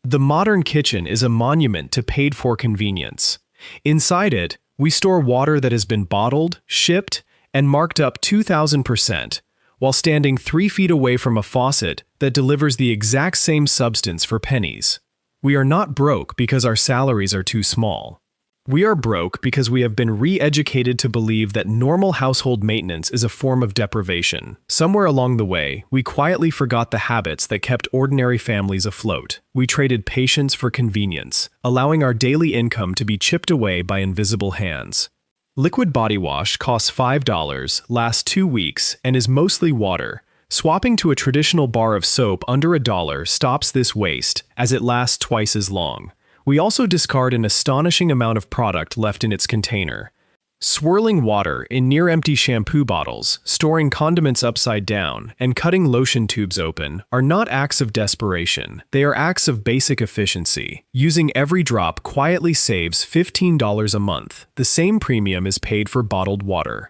The modern kitchen is a monument to paid-for convenience. Inside it, we store water that has been bottled, shipped, and marked up 2,000%, while standing 3 feet away from a faucet that delivers the exact same substance for pennies. We are not broke because our salaries are too small. We are broke because we have been re-educated to believe that normal household maintenance is a form of deprivation. Somewhere along the way, we quietly forgot the habits that kept ordinary families afloat. We traded patience for convenience, allowing our daily income to be chipped away by invisible hands. Liquid body wash costs $5, lasts 2 weeks, and is mostly water. Swapping to a traditional bar of soap under $1 stops this waste, as it lasts twice as long. We also discard an astonishing amount of product left in its container. Swirling water in near-empty shampoo bottles, storing condiments upside down, and cutting lotion tubes open are not acts of desperation. They are acts of basic efficiency. Using every drop quietly saves $15 a month. The same premium is paid for bottled water.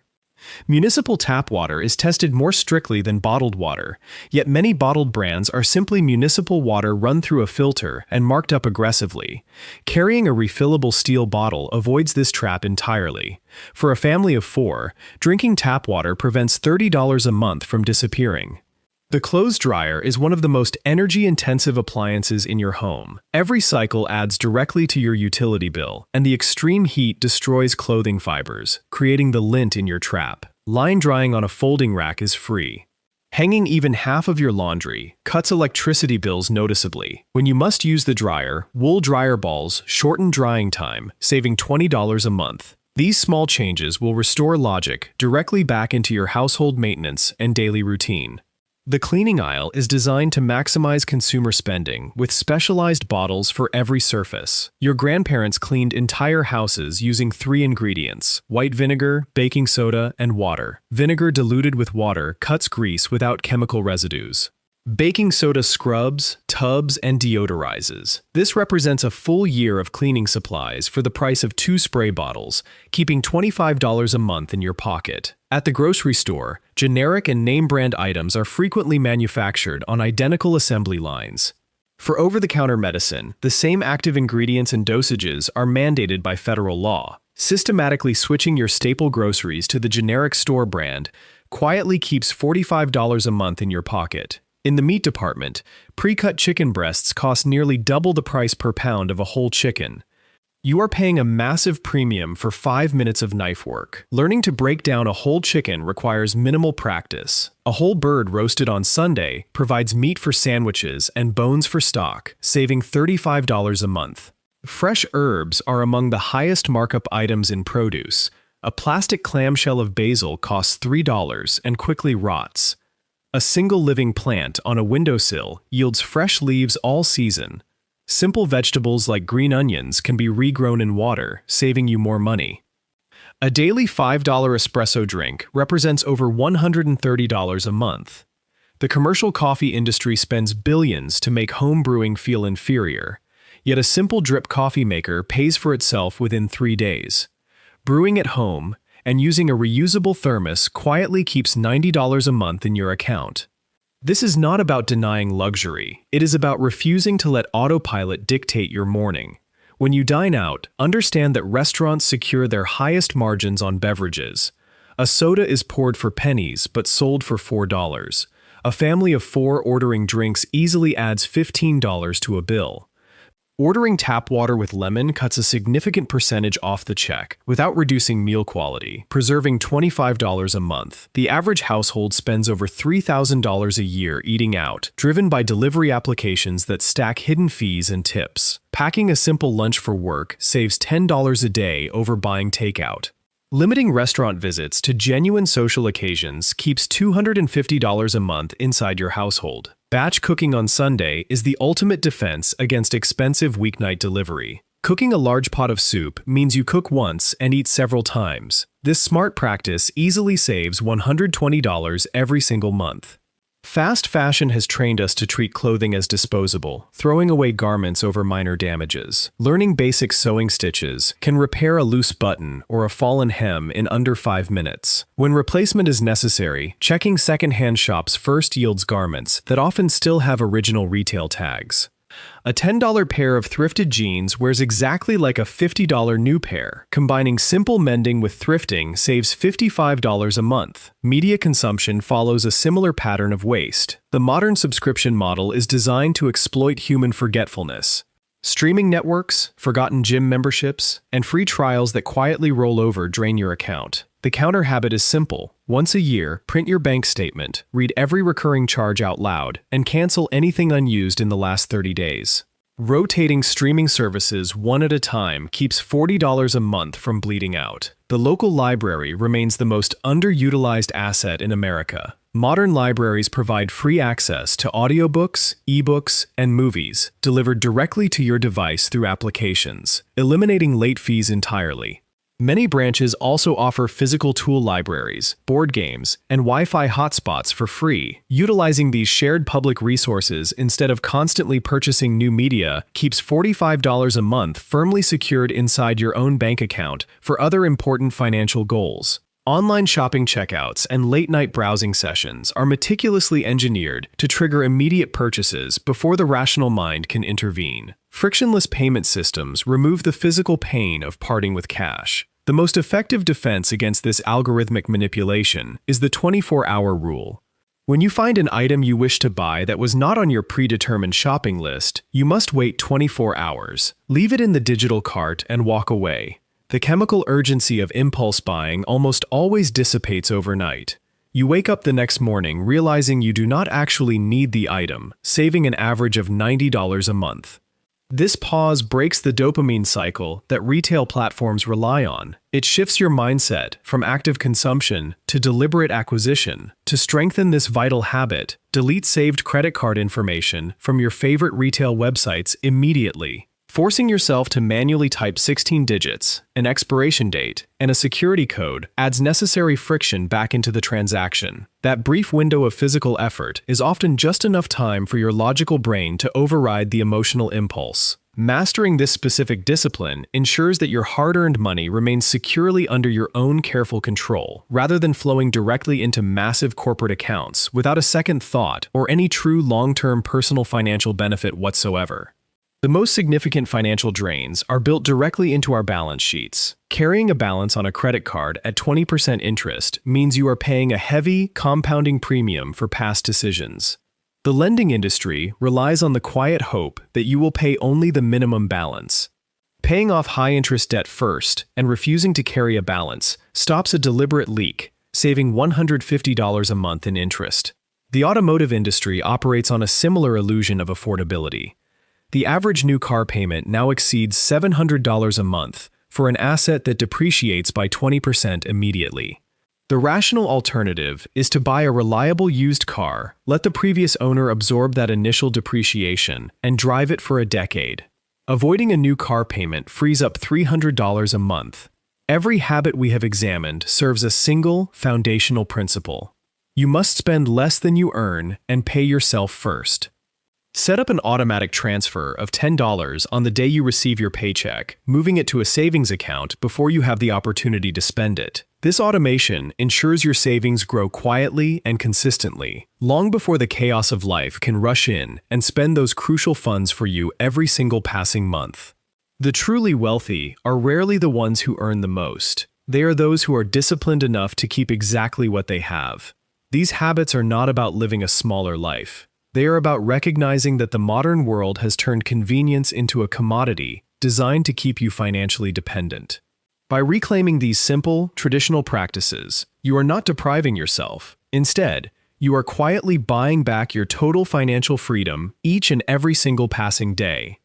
Municipal tap water is tested more strictly than bottled water, yet many bottled brands are simply municipal water run through a filter and marked up aggressively. Carrying a refillable steel bottle avoids this trap entirely. For a family of 4, drinking tap water prevents $30 a month from disappearing. The clothes dryer is one of the most energy-intensive appliances in your home. Every cycle adds directly to your utility bill, and the extreme heat destroys clothing fibers, creating the lint in your trap. Line drying on a folding rack is free. Hanging even half of your laundry cuts electricity bills noticeably. When you must use the dryer, wool dryer balls shorten drying time, saving $20 a month. These small changes will restore logic directly back into your household maintenance and daily routine. The cleaning aisle is designed to maximize consumer spending with specialized bottles for every surface. Your grandparents cleaned entire houses using 3 ingredients: white vinegar, baking soda, and water. Vinegar diluted with water cuts grease without chemical residues. Baking soda scrubs, tubs, and deodorizes. This represents a full year of cleaning supplies for the price of 2 spray bottles, keeping $25 a month in your pocket. At the grocery store, generic and name-brand items are frequently manufactured on identical assembly lines. For over-the-counter medicine, the same active ingredients and dosages are mandated by federal law. Systematically switching your staple groceries to the generic store brand quietly keeps $45 a month in your pocket. In the meat department, precut chicken breasts cost nearly double the price per pound of a whole chicken. You are paying a massive premium for 5 minutes of knife work. Learning to break down a whole chicken requires minimal practice. A whole bird roasted on Sunday provides meat for sandwiches and bones for stock, saving $35 a month. Fresh herbs are among the highest markup items in produce. A plastic clamshell of basil costs $3 and quickly rots. A single living plant on a windowsill yields fresh leaves all season. Simple vegetables like green onions can be regrown in water, saving you more money. A daily $5 espresso drink represents over $130 a month. The commercial coffee industry spends billions to make home brewing feel inferior, yet a simple drip coffee maker pays for itself within 3 days. Brewing at home and using a reusable thermos quietly keeps $90 a month in your account. This is not about denying luxury. It is about refusing to let autopilot dictate your morning. When you dine out, understand that restaurants secure their highest margins on beverages. A soda is poured for pennies but sold for $4. A family of 4 ordering drinks easily adds $15 to a bill. Ordering tap water with lemon cuts a significant percentage off the check without reducing meal quality, preserving $25 a month. The average household spends over $3,000 a year eating out, driven by delivery applications that stack hidden fees and tips. Packing a simple lunch for work saves $10 a day over buying takeout. Limiting restaurant visits to genuine social occasions keeps $250 a month inside your household. Batch cooking on Sunday is the ultimate defense against expensive weeknight delivery. Cooking a large pot of soup means you cook once and eat several times. This smart practice easily saves $120 every single month. Fast fashion has trained us to treat clothing as disposable, throwing away garments over minor damages. Learning basic sewing stitches can repair a loose button or a fallen hem in under 5 minutes. When replacement is necessary, checking secondhand shops first yields garments that often still have original retail tags. A $10 pair of thrifted jeans wears exactly like a $50 new pair. Combining simple mending with thrifting saves $55 a month. Media consumption follows a similar pattern of waste. The modern subscription model is designed to exploit human forgetfulness. Streaming networks, forgotten gym memberships, and free trials that quietly roll over drain your account. The counter habit is simple. Once a year, print your bank statement, read every recurring charge out loud, and cancel anything unused in the last 30 days. Rotating streaming services one at a time keeps $40 a month from bleeding out. The local library remains the most underutilized asset in America. Modern libraries provide free access to audiobooks, ebooks, and movies delivered directly to your device through applications, eliminating late fees entirely. Many branches also offer physical tool libraries, board games, and Wi-Fi hotspots for free. Utilizing these shared public resources instead of constantly purchasing new media keeps $45 a month firmly secured inside your own bank account for other important financial goals. Online shopping checkouts and late-night browsing sessions are meticulously engineered to trigger immediate purchases before the rational mind can intervene. Frictionless payment systems remove the physical pain of parting with cash. The most effective defense against this algorithmic manipulation is the 24-hour rule. When you find an item you wish to buy that was not on your predetermined shopping list, you must wait 24 hours. Leave it in the digital cart and walk away. The chemical urgency of impulse buying almost always dissipates overnight. You wake up the next morning realizing you do not actually need the item, saving an average of $90 a month. This pause breaks the dopamine cycle that retail platforms rely on. It shifts your mindset from active consumption to deliberate acquisition. To strengthen this vital habit, delete saved credit card information from your favorite retail websites immediately. Forcing yourself to manually type 16 digits, an expiration date, and a security code adds necessary friction back into the transaction. That brief window of physical effort is often just enough time for your logical brain to override the emotional impulse. Mastering this specific discipline ensures that your hard-earned money remains securely under your own careful control, rather than flowing directly into massive corporate accounts without a second thought or any true long-term personal financial benefit whatsoever. The most significant financial drains are built directly into our balance sheets. Carrying a balance on a credit card at 20% interest means you are paying a heavy, compounding premium for past decisions. The lending industry relies on the quiet hope that you will pay only the minimum balance. Paying off high-interest debt first and refusing to carry a balance stops a deliberate leak, saving $150 a month in interest. The automotive industry operates on a similar illusion of affordability. The average new car payment now exceeds $700 a month for an asset that depreciates by 20% immediately. The rational alternative is to buy a reliable used car, let the previous owner absorb that initial depreciation, and drive it for a decade. Avoiding a new car payment frees up $300 a month. Every habit we have examined serves a single foundational principle. You must spend less than you earn and pay yourself first. Set up an automatic transfer of $10 on the day you receive your paycheck, moving it to a savings account before you have the opportunity to spend it. This automation ensures your savings grow quietly and consistently, long before the chaos of life can rush in and spend those crucial funds for you every single passing month. The truly wealthy are rarely the ones who earn the most. They are those who are disciplined enough to keep exactly what they have. These habits are not about living a smaller life. They are about recognizing that the modern world has turned convenience into a commodity designed to keep you financially dependent. By reclaiming these simple, traditional practices, you are not depriving yourself. Instead, you are quietly buying back your total financial freedom each and every single passing day.